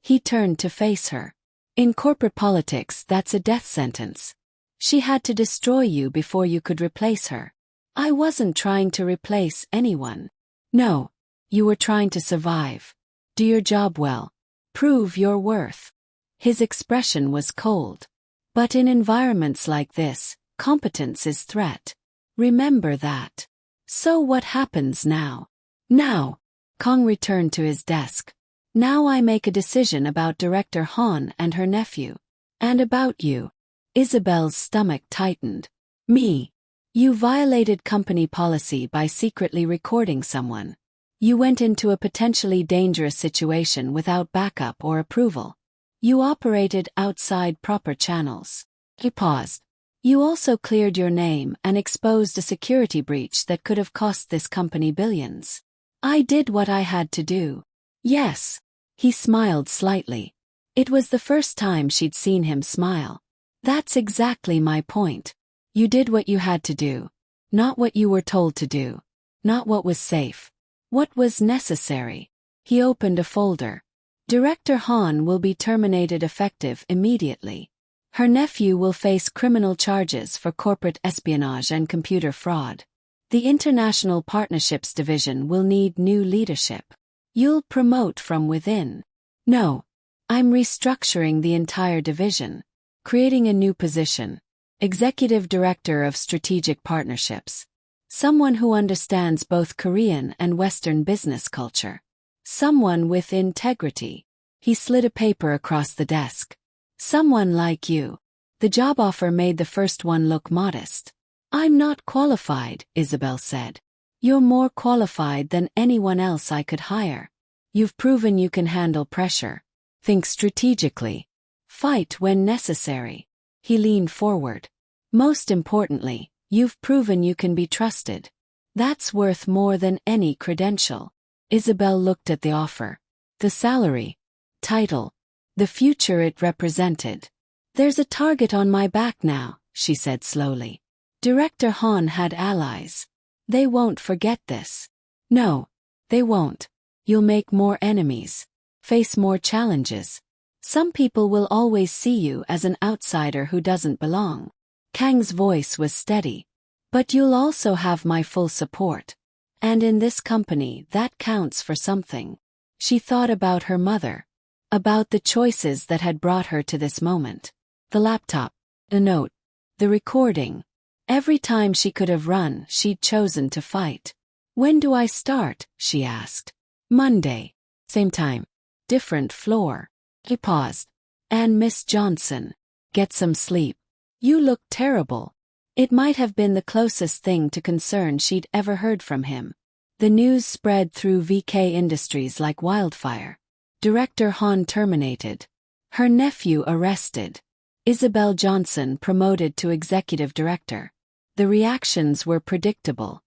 He turned to face her. In corporate politics, that's a death sentence. She had to destroy you before you could replace her. I wasn't trying to replace anyone. No. You were trying to survive. Do your job well. Prove your worth. His expression was cold. But in environments like this, competence is threat. Remember that. So what happens now? Now. Kong returned to his desk. Now I make a decision about Director Han and her nephew. And about you. Isabel's stomach tightened. Me. You violated company policy by secretly recording someone. You went into a potentially dangerous situation without backup or approval. You operated outside proper channels. He paused. You also cleared your name and exposed a security breach that could have cost this company billions. I did what I had to do. Yes. He smiled slightly. It was the first time she'd seen him smile. That's exactly my point. You did what you had to do. Not what you were told to do. Not what was safe. What was necessary? He opened a folder. Director Han will be terminated effective immediately. Her nephew will face criminal charges for corporate espionage and computer fraud. The International Partnerships Division will need new leadership. You'll promote from within. No. I'm restructuring the entire division. Creating a new position. Executive Director of Strategic Partnerships. Someone who understands both Korean and Western business culture. Someone with integrity. He slid a paper across the desk. Someone like you. The job offer made the first one look modest. I'm not qualified, Isabel said. You're more qualified than anyone else I could hire. You've proven you can handle pressure. Think strategically. Fight when necessary. He leaned forward. Most importantly, you've proven you can be trusted. That's worth more than any credential. Isabel looked at the offer. The salary. Title. The future it represented. There's a target on my back now, she said slowly. Director Han had allies. They won't forget this. No, they won't. You'll make more enemies. Face more challenges. Some people will always see you as an outsider who doesn't belong. Kang's voice was steady. But you'll also have my full support. And in this company, that counts for something. She thought about her mother. About the choices that had brought her to this moment. The laptop. The note. The recording. Every time she could have run, she'd chosen to fight. When do I start? She asked. Monday. Same time. Different floor. He paused. And Miss Johnson. Get some sleep. You look terrible. It might have been the closest thing to concern she'd ever heard from him. The news spread through VK Industries like wildfire. Director Han terminated. Her nephew arrested. Isabel Johnson promoted to executive director. The reactions were predictable.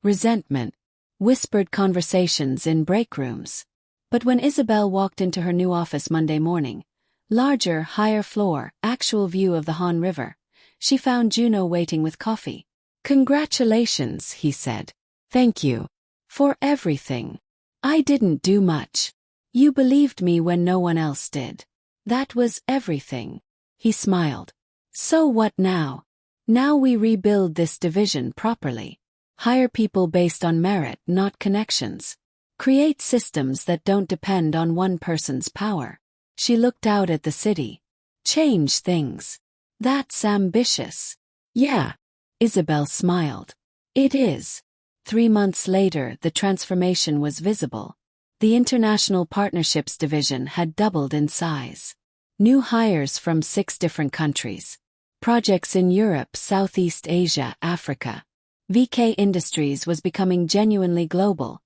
Resentment. Whispered conversations in break rooms. But when Isabel walked into her new office Monday morning, larger, higher floor, actual view of the Han River, she found Juno waiting with coffee. Congratulations, he said. Thank you. For everything. I didn't do much. You believed me when no one else did. That was everything. He smiled. So what now? Now we rebuild this division properly. Hire people based on merit, not connections. Create systems that don't depend on one person's power. She looked out at the city. Change things. That's ambitious. Yeah. Isabel smiled. It is. 3 months later, the transformation was visible. The International Partnerships Division had doubled in size. New hires from 6 different countries. Projects in Europe, Southeast Asia, Africa. VK Industries was becoming genuinely global,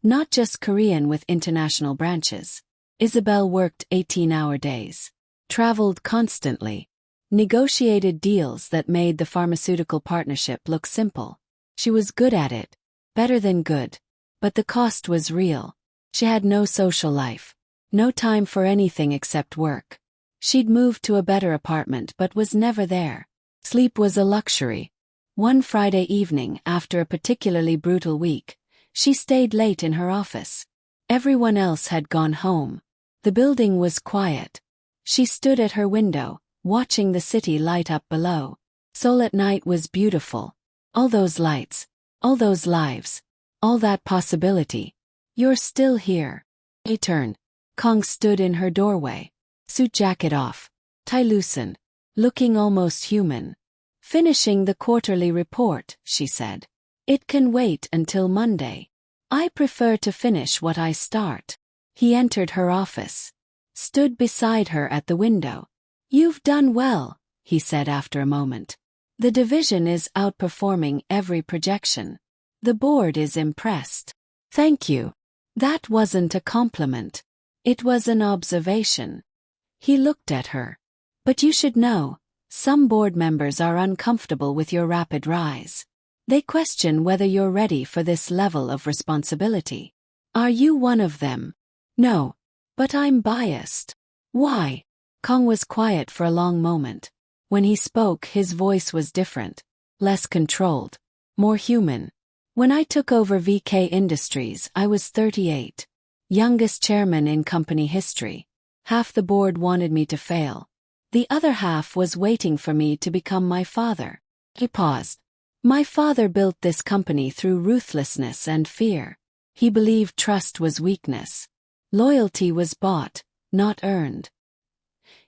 not just Korean with international branches. Isabel worked 18-hour days. Traveled constantly. Negotiated deals that made the pharmaceutical partnership look simple. She was good at it. Better than good. But the cost was real. She had no social life. No time for anything except work. She'd moved to a better apartment but was never there. Sleep was a luxury. One Friday evening, after a particularly brutal week, she stayed late in her office. Everyone else had gone home. The building was quiet. She stood at her window, watching the city light up below. Seoul at night was beautiful. All those lights, all those lives, all that possibility. You're still here. He turned. Kong stood in her doorway. Suit jacket off. Tie loosened. Looking almost human. Finishing the quarterly report, she said. It can wait until Monday. I prefer to finish what I start. He entered her office. Stood beside her at the window. You've done well, he said after a moment. The division is outperforming every projection. The board is impressed. Thank you. That wasn't a compliment. It was an observation. He looked at her. But you should know, some board members are uncomfortable with your rapid rise. They question whether you're ready for this level of responsibility. Are you one of them? No. But I'm biased. Why? Kong was quiet for a long moment. When he spoke, his voice was different. Less controlled. More human. When I took over VK Industries, I was 38. Youngest chairman in company history. Half the board wanted me to fail. The other half was waiting for me to become my father. He paused. My father built this company through ruthlessness and fear. He believed trust was weakness. Loyalty was bought, not earned.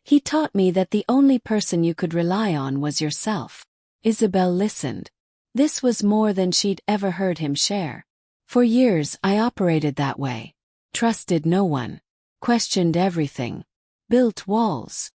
He taught me that the only person you could rely on was yourself. Isabel listened. This was more than she'd ever heard him share. For years I operated that way. Trusted no one. Questioned everything. Built walls.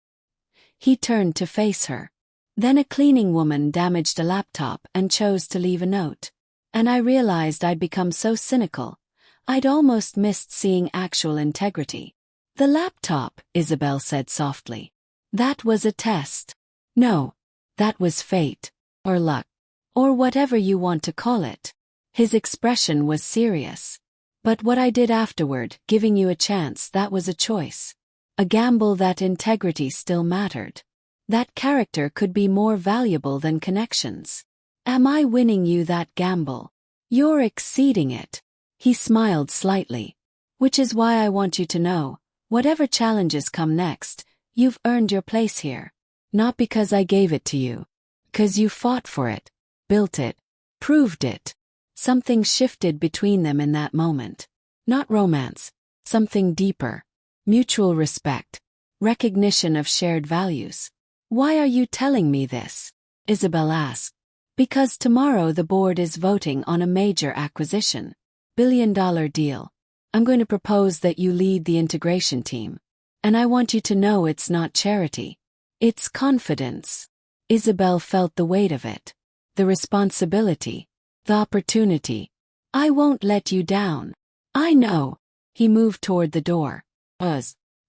He turned to face her. Then a cleaning woman damaged a laptop and chose to leave a note. And I realized I'd become so cynical. I'd almost missed seeing actual integrity. The laptop, Isabel said softly. That was a test. No. That was fate. Or luck. Or whatever you want to call it. His expression was serious. But what I did afterward, giving you a chance, that was a choice. A gamble that integrity still mattered. That character could be more valuable than connections. Am I winning you that gamble? You're exceeding it. He smiled slightly. Which is why I want you to know, Whatever challenges come next, you've earned your place here. Not because I gave it to you. 'Cause you fought for it, built it, proved it. Something shifted between them in that moment. Not romance, something deeper. Mutual respect. Recognition of shared values. Why are you telling me this? Isabel asked. Because tomorrow the board is voting on a major acquisition. $1 billion deal. I'm going to propose that you lead the integration team. And I want you to know it's not charity. It's confidence. Isabel felt the weight of it. The responsibility. The opportunity. I won't let you down. I know. He moved toward the door.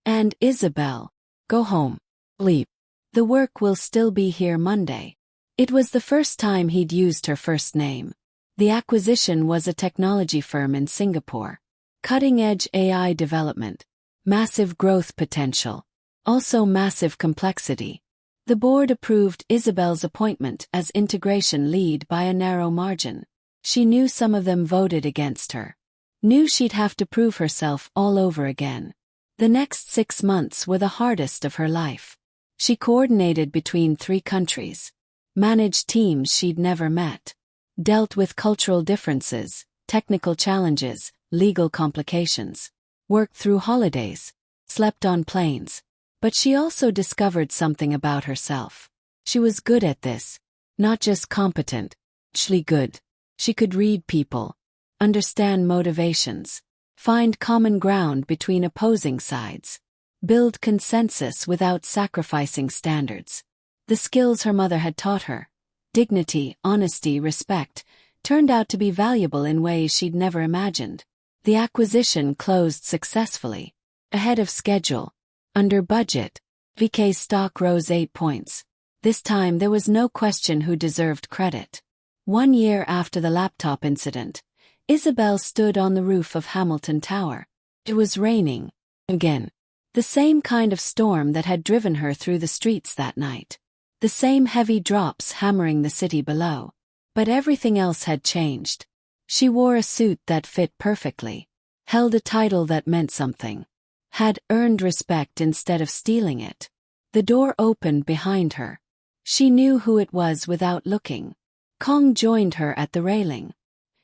And Isabel. Go home. Leave. The work will still be here Monday. It was the first time he'd used her first name. The acquisition was a technology firm in Singapore. Cutting-edge AI development. Massive growth potential. Also massive complexity. The board approved Isabel's appointment as integration lead by a narrow margin. She knew some of them voted against her. Knew she'd have to prove herself all over again. The next 6 months were the hardest of her life. She coordinated between 3 countries. Managed teams she'd never met. Dealt with cultural differences, technical challenges, legal complications. Worked through holidays. Slept on planes. But she also discovered something about herself. She was good at this. Not just competent. Actually good. She could read people. Understand motivations. Find common ground between opposing sides. Build consensus without sacrificing standards. The skills her mother had taught her, dignity, honesty, respect, turned out to be valuable in ways she'd never imagined. The acquisition closed successfully. Ahead of schedule. Under budget. VK's stock rose 8 points. This time there was no question who deserved credit. 1 year after the laptop incident, Isabel stood on the roof of Hamilton Tower. It was raining. Again. The same kind of storm that had driven her through the streets that night. The same heavy drops hammering the city below. But everything else had changed. She wore a suit that fit perfectly. Held a title that meant something. Had earned respect instead of stealing it. The door opened behind her. She knew who it was without looking. Kong joined her at the railing.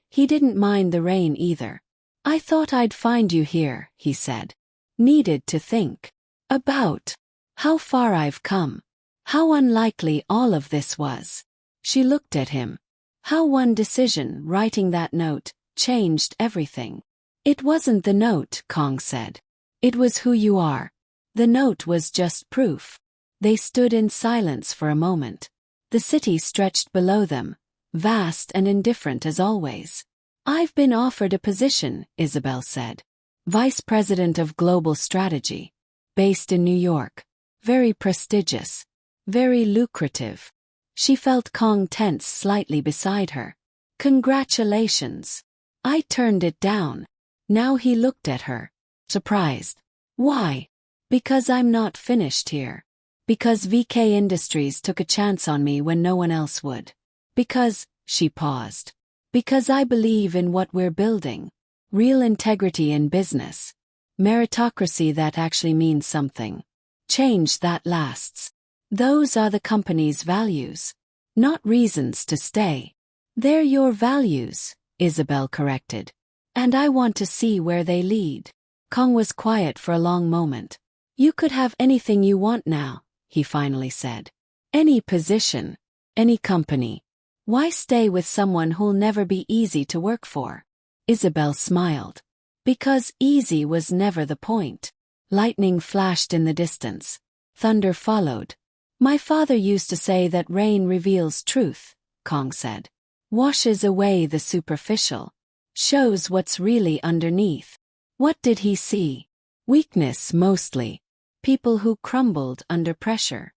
He didn't mind the rain either. I thought I'd find you here, he said. Needed to think about how far I've come. How unlikely all of this was. She looked at him. How one decision, writing that note, changed everything. It wasn't the note, Kong said. It was who you are. The note was just proof. They stood in silence for a moment. The city stretched below them, vast and indifferent as always. I've been offered a position, Isabel said. Vice President of Global Strategy. Based in New York. Very prestigious. Very lucrative. She felt Kong tense slightly beside her. Congratulations. I turned it down. Now he looked at her. Surprised. Why? Because I'm not finished here. Because VK Industries took a chance on me when no one else would. Because, she paused. Because I believe in what we're building. Real integrity in business. Meritocracy that actually means something. Change that lasts. Those are the company's values. Not reasons to stay. They're your values, Isabel corrected. And I want to see where they lead. Kong was quiet for a long moment. You could have anything you want now, he finally said. Any position. Any company. Why stay with someone who'll never be easy to work for? Isabel smiled. Because easy was never the point. Lightning flashed in the distance. Thunder followed. My father used to say that rain reveals truth, Kong said. Washes away the superficial. Shows what's really underneath. What did he see? Weakness mostly. People who crumbled under pressure.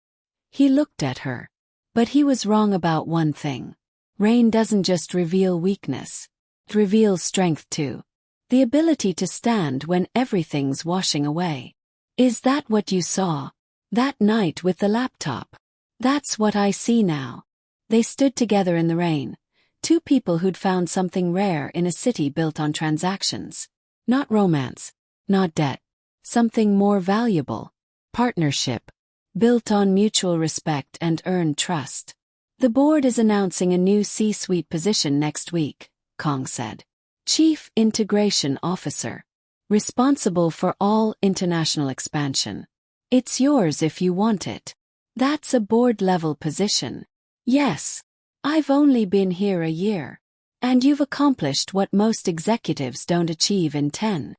He looked at her. But he was wrong about one thing. Rain doesn't just reveal weakness. It reveals strength too. The ability to stand when everything's washing away. Is that what you saw? That night with the laptop? That's what I see now. They stood together in the rain. 2 people who'd found something rare in a city built on transactions. Not romance. Not debt. Something more valuable. Partnership. Built on mutual respect and earned trust. The board is announcing a new C-suite position next week, Kong said. Chief Integration Officer. Responsible for all international expansion. It's yours if you want it. That's a board-level position. Yes. I've only been here a year. And you've accomplished what most executives don't achieve in 10.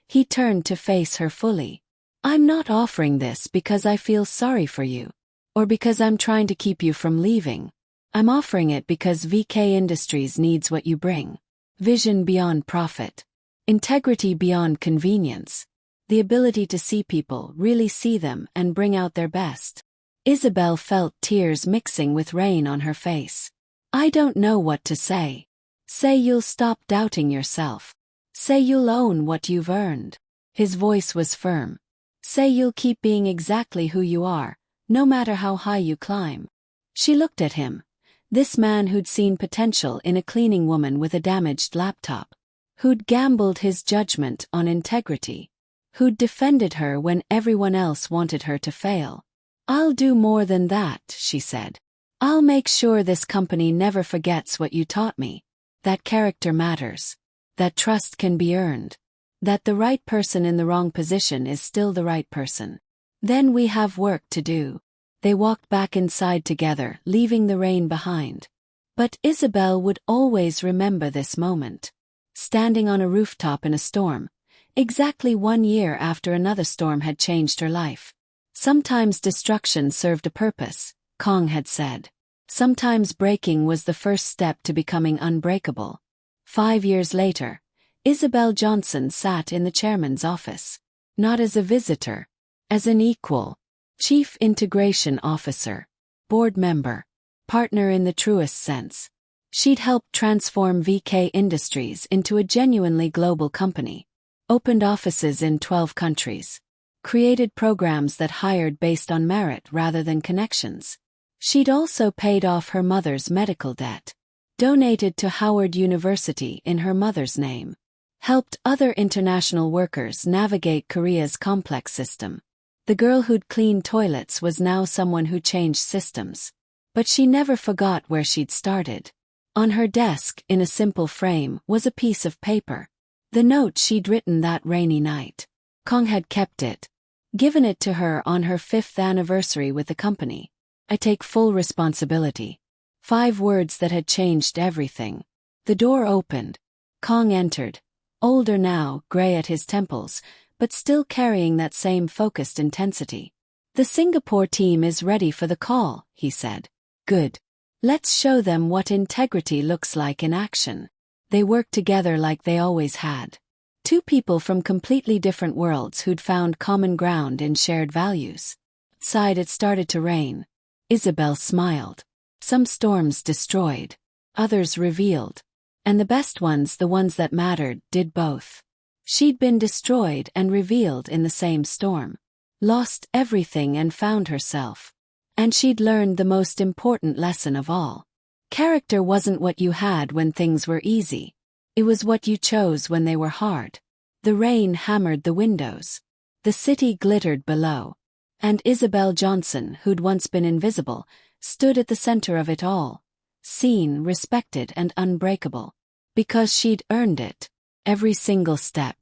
He turned to face her fully. I'm not offering this because I feel sorry for you. Or because I'm trying to keep you from leaving. I'm offering it because VK Industries needs what you bring. Vision beyond profit. Integrity beyond convenience. The ability to see people, really see them, and bring out their best. Isabel felt tears mixing with rain on her face. I don't know what to say. Say you'll stop doubting yourself. Say you'll own what you've earned. His voice was firm. Say you'll keep being exactly who you are, no matter how high you climb. She looked at him. This man who'd seen potential in a cleaning woman with a damaged laptop. Who'd gambled his judgment on integrity. Who'd defended her when everyone else wanted her to fail. I'll do more than that, she said. I'll make sure this company never forgets what you taught me. That character matters. That trust can be earned. That the right person in the wrong position is still the right person. Then we have work to do. They walked back inside together, leaving the rain behind. But Isabel would always remember this moment. Standing on a rooftop in a storm. Exactly 1 year after another storm had changed her life. Sometimes destruction served a purpose, Kong had said. Sometimes breaking was the first step to becoming unbreakable. 5 years later, Isabel Johnson sat in the chairman's office. Not as a visitor. As an equal. Chief Integration Officer. Board member. Partner in the truest sense. She'd helped transform VK Industries into a genuinely global company. Opened offices in 12 countries. Created programs that hired based on merit rather than connections. She'd also paid off her mother's medical debt. Donated to Howard University in her mother's name. Helped other international workers navigate Korea's complex system. The girl who'd cleaned toilets was now someone who changed systems. But she never forgot where she'd started. On her desk, in a simple frame, was a piece of paper. The note she'd written that rainy night. Kong had kept it. Given it to her on her 5th anniversary with the company. I take full responsibility. 5 words that had changed everything. The door opened. Kong entered. Older now, gray at his temples, but still carrying that same focused intensity. The Singapore team is ready for the call, he said. Good. Let's show them what integrity looks like in action. They worked together like they always had. 2 people from completely different worlds who'd found common ground in shared values. Outside it started to rain. Isabel smiled. Some storms destroyed. Others revealed. And the best ones, the ones that mattered, did both. She'd been destroyed and revealed in the same storm. Lost everything and found herself. And she'd learned the most important lesson of all. Character wasn't what you had when things were easy. It was what you chose when they were hard. The rain hammered the windows. The city glittered below. And Isabel Johnson, who'd once been invisible, stood at the center of it all. Seen, respected, and unbreakable. Because she'd earned it. Every single step.